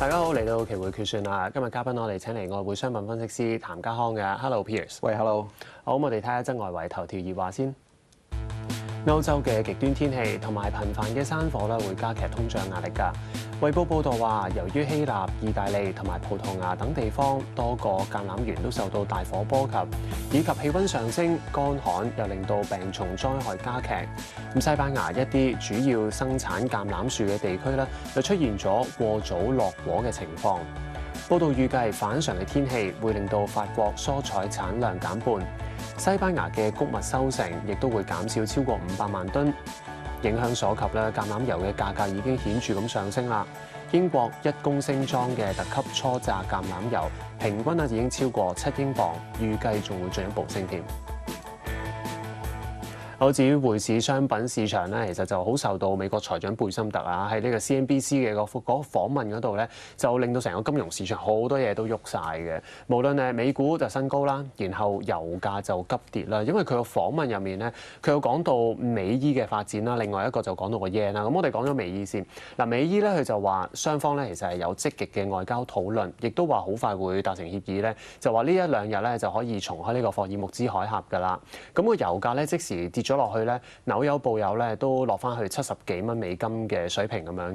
大家好，嚟到期匯決算啦。今日嘉賓我哋請嚟外匯商品分析師譚家康嘅。Hello Piers。喂，Hello。好，我哋睇下則外圍頭條熱話先。歐洲嘅極端天氣同埋頻繁嘅山火咧，會加劇通脹壓力㗎。衛報報道話，由於希臘、意大利同埋葡萄牙等地方多個橄欖園都受到大火波及，以及氣温上升、乾旱又令到病蟲災害加劇。咁西班牙一啲主要生產橄欖樹嘅地區咧，就出現咗過早落果嘅情況。報道預計反常嘅天氣會令到法國蔬菜產量減半。西班牙嘅穀物收成亦都會減少超過500萬噸，影響所及咧，橄欖油嘅價格已經顯著咁上升啦。英國1公升裝嘅特級初榨橄欖油平均已經超過7英鎊，預計仲會進一步升添。好，至於匯市商品市場咧，其實就好受到美國財長貝森特喺呢個 CNBC 嘅嗰個訪問嗰度咧，就令到成個金融市場好多嘢都喐晒嘅。無論係美股就新高啦，然後油價就急跌啦。因為佢個訪問入面咧，佢有講到美伊嘅發展啦，另外一個就講到個 yen 啦。咁我哋講咗美伊先。嗱，美伊咧佢就話雙方咧其實係有積極嘅外交討論，亦都話好快會達成協議咧，就話呢一兩日咧就可以重開呢個霍爾木茲海峽㗎啦。咁個油價咧即時跌咗落去咧，紐油布油咧都落翻去70幾蚊美金嘅水平咁樣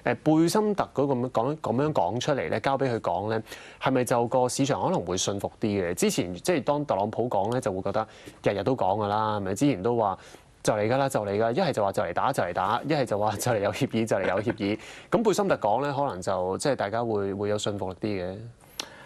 嘅。貝森特嗰咁樣講出嚟咧，交俾佢講咧，係咪就個市場可能會信服啲嘅？之前即係當特朗普講咧，就會覺得日日都講㗎啦，係咪？之前都話就嚟㗎啦，就嚟㗎，一係就話就嚟打就嚟打，一係就話就嚟有協議就嚟有協議。咁貝森特講咧，可能就即係大家會有信服力啲嘅。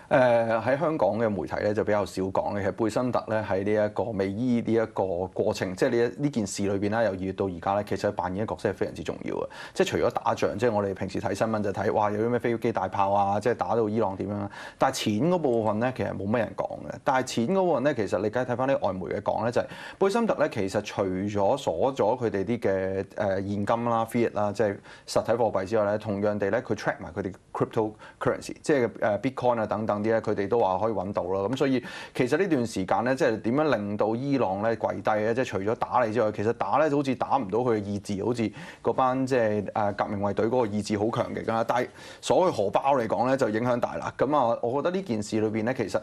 喺香港嘅媒體咧就比較少講嘅，其實貝森特咧喺呢一個美伊呢一個過程，即係呢件事裏邊咧，由2月到而家咧，其實扮演嘅角色係非常之重要嘅。即係除咗打仗，即係我哋平時睇新聞就睇，哇有啲咩飛機大炮啊，即係打到伊朗點樣。但係錢嗰部分咧，其實冇乜人講嘅。但係錢嗰部分咧，其實你梗係睇翻啲外媒嘅講咧，就係貝森特咧，其實除咗鎖咗佢哋啲嘅現金啦、fiat 啦，即係實體貨幣之外咧，同樣地咧，佢 track 埋佢哋 cryptocurrency， 即係Bitcoin 啊等等。佢哋都話可以揾到啦，咁所以其實呢段時間咧，即係點樣令到伊朗咧跪低咧？即係除咗打你之外，其實打咧就好似打唔到佢嘅意志，好似嗰班即係革命衛隊嗰個意志好強勁啦。但係所謂荷包嚟講咧，就影響大啦。咁啊，我覺得呢件事裏邊咧，其實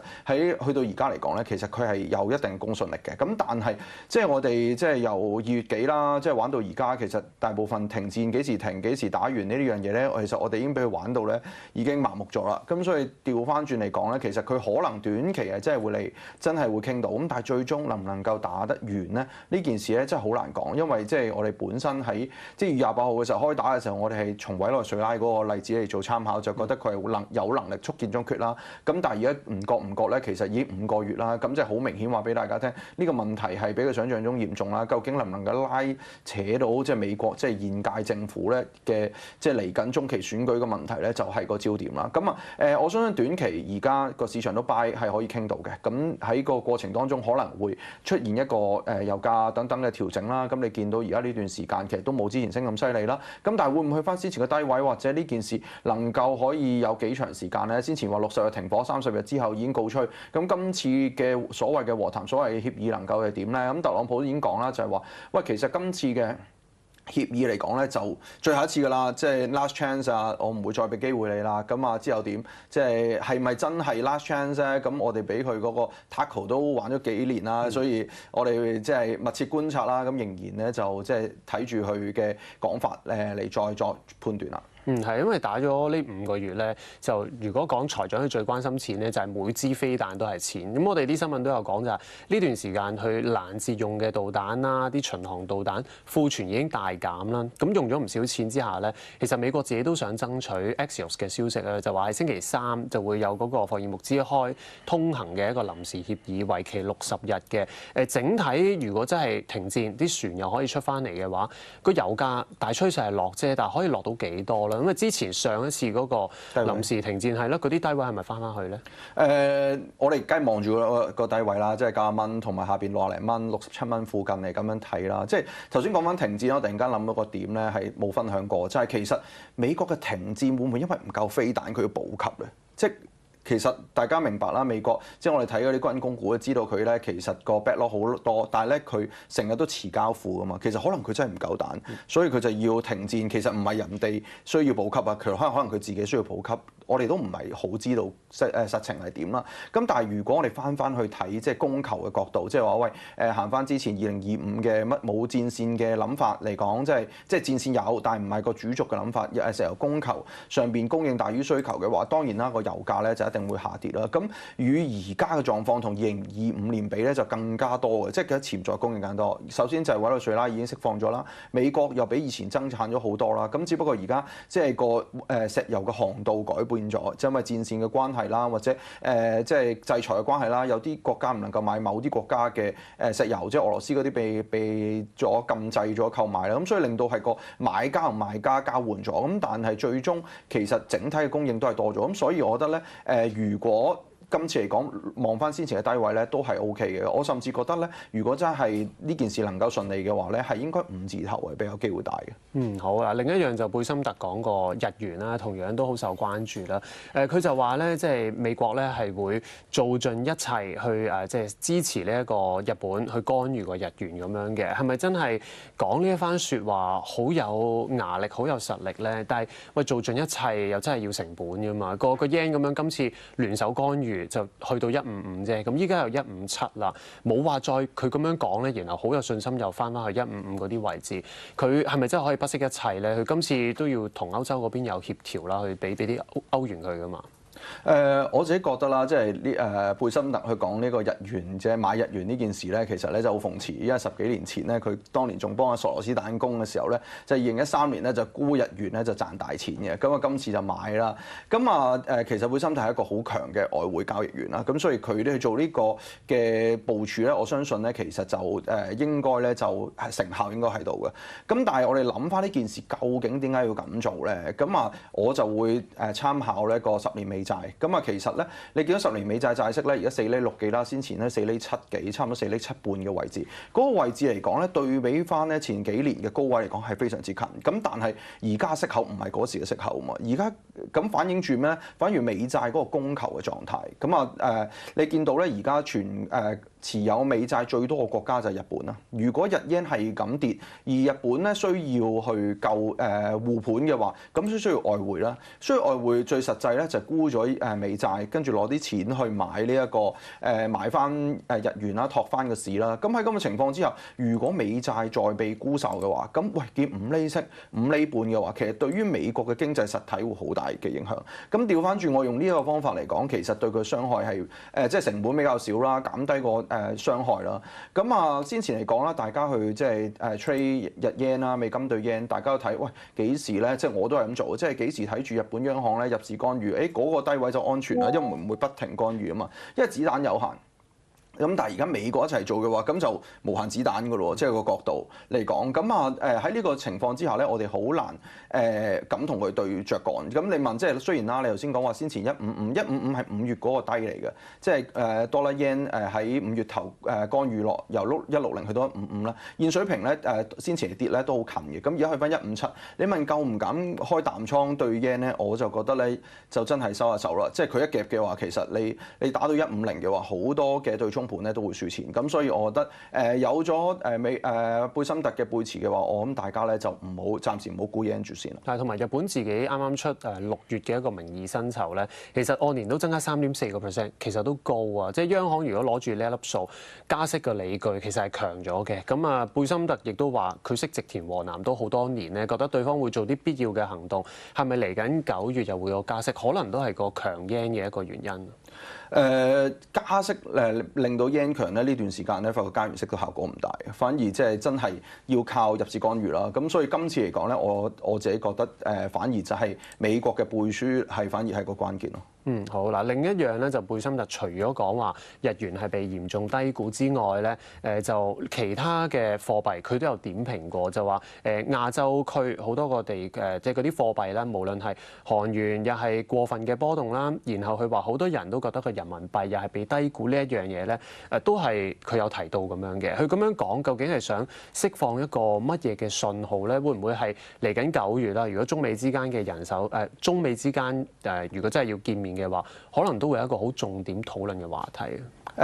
去到而家嚟講咧，其實佢係有一定公信力嘅。咁但係即係我哋即係由2月幾啦，即係玩到而家，其實大部分停戰幾時停、幾時打完呢樣嘢咧，其實我哋已經俾佢玩到咧已經麻木咗啦。咁所以調翻轉嚟講咧，其實佢可能短期係真係會傾到，咁但係最終能唔能夠打得完咧？呢件事咧真係好難講，因為即係我哋本身喺即係2月28號嘅時候開打嘅時候，我哋係從委內瑞拉嗰個例子嚟做參考，就覺得佢係有能力速戰速決啦。咁但係而家唔覺咧，其實已經5個月啦，咁即係好明顯話俾大家聽，呢個問題係比佢想象中嚴重啦。究竟能唔能夠拉扯到即係美國即係現屆政府咧嘅即係嚟緊中期選舉嘅問題咧，就係個焦點啦。咁啊我相信短期而家個市場都 buy 係可以傾到嘅，咁喺個過程當中可能會出現一個油價等等嘅調整啦。咁你見到而家呢段時間其實都冇之前升咁犀利啦。咁但係會唔會去翻之前嘅低位，或者呢件事能夠可以有幾長時間咧？先前話60日停火，30日之後已經告吹。咁今次嘅所謂嘅和談、所謂嘅協議能夠係點咧？咁特朗普已經講啦，就係話喂，其實今次嘅協議嚟講咧，就最後一次㗎啦，即係 last chance 啊！我唔會再俾機會你啦。咁啊之後點？即係咪真係 last chance 咧？咁我哋俾佢嗰個 tackle 都玩咗幾年啦，所以我哋即係密切觀察啦。咁仍然咧就即係睇住佢嘅講法嚟再作判斷啦。係，因為打咗呢5個月咧，就如果講財長佢最關心錢咧，就係每支飛彈都係錢。咁我哋啲新聞都有講就係呢段時間去攔截用嘅導彈啦，啲巡航導彈庫存已經大減啦。咁用咗唔少錢之下咧，其實美國自己都想爭取 Axios 嘅消息咧，就話喺星期3就會有嗰個霍爾木茲開通行嘅一個臨時協議，為期60日嘅。整體如果真係停戰，啲船又可以出翻嚟嘅話，個油價大趨勢係落啫，但係可以落到幾多咧？咁啊，之前上一次嗰個臨時停戰係啦，嗰啲低位係咪翻返去咧？我哋梗係望住個低位啦，即係90蚊同埋下邊60零蚊、67蚊附近嚟咁樣睇啦。即係頭先講翻停戰，我突然間諗到個點咧，係冇分享過，就係其實美國嘅停戰會唔會因為唔夠飛彈佢要補給咧？即係其實大家明白啦，美國即係我哋睇嗰啲軍工股，知道佢咧其實個 backlog 好多，但係咧佢成日都遲交付噶嘛。其實可能佢真係唔夠彈，所以佢就要停戰。其實唔係人哋需要補給啊，可能佢自己需要補給。我哋都唔係好知道實情係點啦。咁但係如果我哋翻去睇即係供求嘅角度，即係話喂行翻之前2025嘅乜冇戰線嘅諗法嚟講，即係戰線有，但係唔係個主軸嘅諗法，成由供求上邊供應大於需求嘅話，當然啦個油價咧就一定會下跌啦。咁與而家嘅狀況同2025年比咧就更加多嘅，即係佢潛在供應更多。首先就係委內瑞拉已經釋放咗啦，美國又比以前增產咗好多啦。咁只不過而家即係個石油嘅航道改變咗，即係因為戰線嘅關係啦，或者即係制裁嘅關係啦，有啲國家唔能夠買某啲國家嘅石油，即係俄羅斯嗰啲被咗禁制咗購買啦，咁所以令到係個買家同賣家交換咗，咁但係最終其實整體嘅供應都係多咗，咁所以我覺得咧如果今次嚟講，望翻先前嘅低位咧，都係 O K 嘅。我甚至覺得咧，如果真係呢件事能夠順利嘅話咧，係應該5字頭係比較機會大嘅。好啊。另一樣就貝森特講個日元啦，同樣都好受關注啦。佢就話咧，即係美國咧係會做盡一切去即係支持呢一個日本去干預個日元咁樣嘅。係咪真係講呢一番説話好有牙力、好有實力咧？但係喂，做盡一切又真係要成本㗎嘛？個 yen 咁樣今次聯手干預。就去到155啫，咁依家又157啦，冇話再佢咁樣講咧，然後好有信心又翻去155嗰啲位置，佢係咪真係可以不惜一切咧？佢今次都要同歐洲嗰邊有協調啦，去俾啲歐元佢噶嘛。我自己覺得啦，即係呢貝森特去講呢個日元即係買日元呢件事咧，其實咧就好諷刺，因為10幾年前咧，佢當年仲幫阿索羅斯彈弓嘅時候咧，就2013年咧就沽日元咧就賺大錢嘅，咁啊今次就買啦，咁啊其實貝森特係一個好強嘅外匯交易員啦，咁所以佢哋去做呢個嘅部署咧，我相信咧其實就應該咧就成效應該喺度嘅，咁但係我哋諗翻呢件事究竟點解要咁做咧？咁啊我就會參考呢個10年美債。咁啊，其實咧，你見到10年美債債息咧，而家4厘6幾啦，先前咧4厘7幾，差唔多4厘7半嘅位置。嗰個位置嚟講咧，對比翻咧前幾年嘅高位嚟講係非常之近。咁但係而家息口唔係嗰時嘅息口啊嘛，而家咁反映住咩咧？反映美債嗰個供求嘅狀態。咁啊你見到咧而家持有美債最多嘅國家就係日本啦。如果日元係咁跌，而日本咧需要去救護盤嘅話，咁需要外匯啦。需要外匯最實際咧就係沽咗美債，跟住攞啲錢去買呢一個買翻日元啦，托翻個市啦。咁喺咁嘅情況之下，如果美債再被沽售嘅話，咁喂見5厘息、5厘半嘅話，其實對於美國嘅經濟實體會好大嘅影響。咁調翻轉，我用呢一個方法嚟講，其實對佢傷害係即係成本比較少啦，減低個傷害啦。咁啊先前嚟講啦，大家去即係trade 日 yen 啦、美金對 yen， 大家都睇喂幾時咧？即係我都係咁做，即係幾時睇住日本央行咧入市干預？嗰個低位就安全啦，因為唔會不停干預啊嘛，因為子彈有限。咁但係而家美國一齊做嘅話，咁就無限子彈㗎咯，即係個角度嚟講。咁啊喺呢個情況之下咧，我哋好難咁同佢對着幹。咁你問即係雖然啦，你頭先講話先前155係5月嗰個低嚟嘅，即係dollar yen 喺5月頭干預落由160去到155啦，現水平咧先前跌咧都好近嘅。咁而家去翻157，你問夠唔敢開淡倉對 yen 咧？我就覺得咧就真係收下手啦。即係佢一夾嘅話，其實你打到150嘅話，好多嘅對沖盤咧都會輸錢，咁所以我覺得有咗貝森特嘅背馳嘅話，我諗大家咧就暫時唔好沽 yen 住先啦。但係同埋日本自己啱啱出6月嘅一個名義薪酬咧，其實按年都增加3.4%，其實都高啊！即係央行如果攞住呢一粒數加息嘅理據，其實係強咗嘅。咁啊，貝森特亦都話佢識直田和男都好多年咧，覺得對方會做啲必要嘅行動，係咪嚟緊9月又會有加息？可能都係個強 yen 嘅一個原因。加息令到 yen 強咧，呢段時間咧發覺加完息嘅效果唔大，反而即係真係要靠入市干預啦。咁所以今次嚟講咧，我自己覺得反而就係美國嘅背書係反而係個關鍵咯。好嗱，另一樣咧就貝森特除咗講話日元係被嚴重低估之外咧，就其他嘅貨幣佢都有點評過，就話亞洲區好多個地即係嗰啲貨幣咧，無論係韓元又係過分嘅波動啦，然後佢話好多人都覺得個人民幣又係被低估呢一樣嘢咧，都係佢有提到咁樣嘅。佢咁樣講，究竟係想釋放一個乜嘢嘅信號咧？會唔會係嚟緊9月啦？如果中美之間嘅人手中美之間如果真係要見面面嘅話，可能都會有一個好重點討論嘅話題。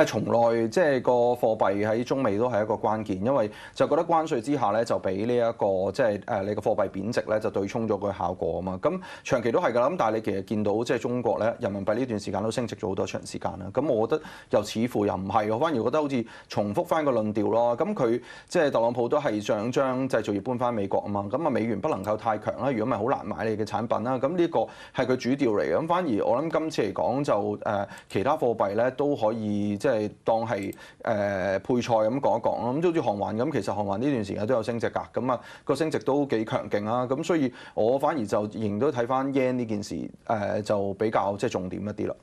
從來即係個貨幣喺中美都係一個關鍵，因為就覺得關稅之下咧就俾呢一個即係你個貨幣貶值咧就對沖咗個效果啊嘛。咁長期都係㗎啦。咁但係你其實見到即係中國咧人民幣呢段時間都升值咗好多長時間啦。咁我覺得又似乎又唔係，我反而覺得好似重複翻個論調咯。咁佢即係特朗普都係想將製造業搬翻美國啊嘛。咁啊美元不能夠太強啦，如果唔係好難買你嘅產品啦。咁呢個係佢主調嚟嘅。咁反而我諗今次嚟講就其他貨幣咧都可以。即係當係配菜咁講一講咯，咁好似韓圜咁，其實韓圜呢段時間都有升值㗎，咁啊個升值都幾強勁啊，咁所以我反而就仍然都睇翻 yen 呢件事就比較即係重點一啲啦。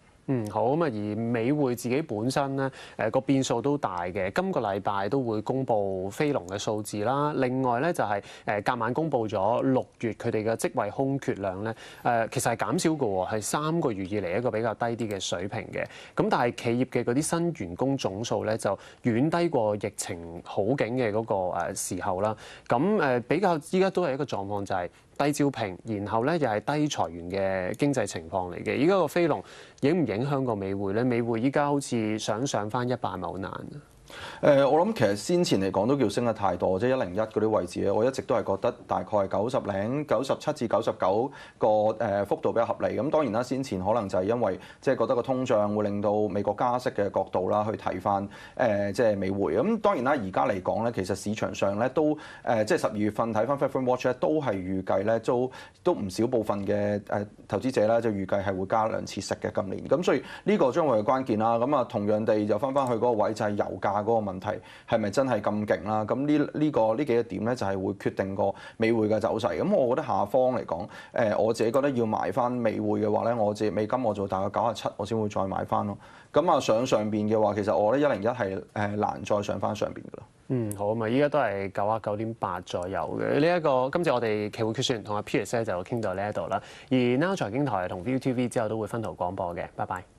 好咁啊！而美匯自己本身咧，個變數都大嘅。今個禮拜都會公布非農嘅數字啦。另外咧就係隔晚公布咗6月佢哋嘅職位空缺量咧，其實係減少嘅喎，係3個月以嚟一個比較低啲嘅水平嘅。咁但係企業嘅嗰啲新員工總數咧就遠低過疫情好景嘅嗰個時候啦。咁比較依家都係一個狀況就係低招聘，然後咧又係低裁員嘅經濟情況嚟嘅。依家個非農影唔影響個美匯咧？美匯依家好似想上翻100咪好難。我諗其實先前嚟講都叫升得太多，即係101嗰啲位置咧，我一直都係覺得大概係97至99個幅度比較合理。咁當然啦，先前可能就係因為即係覺得個通脹會令到美國加息嘅角度啦，去睇翻即係美匯。咁當然啦，而家嚟講咧，其實市場上咧都即係12月份睇翻 Fed Watch 咧，都係預計咧都唔少部分嘅投資者咧就預計係會加2次息嘅今年。咁所以呢個將會係關鍵啦。咁啊同樣地就翻去嗰個位就係油價嗰個問題係咪真係咁勁啦？咁呢幾個點咧就係會決定個美匯嘅走勢。咁我覺得下方嚟講，我自己覺得要買翻美匯嘅話咧，我自己美金我做大概97，我先會再買翻咯。咁啊上邊嘅話，其實我覺得101係難再上翻上邊㗎啦。好啊嘛，依家都係99.8左右嘅。呢一個今次我哋期匯決算同阿 Piers 咧就傾到呢一度啦。而 Now 財經台同 ViuTV 之後都會分途廣播嘅。拜拜。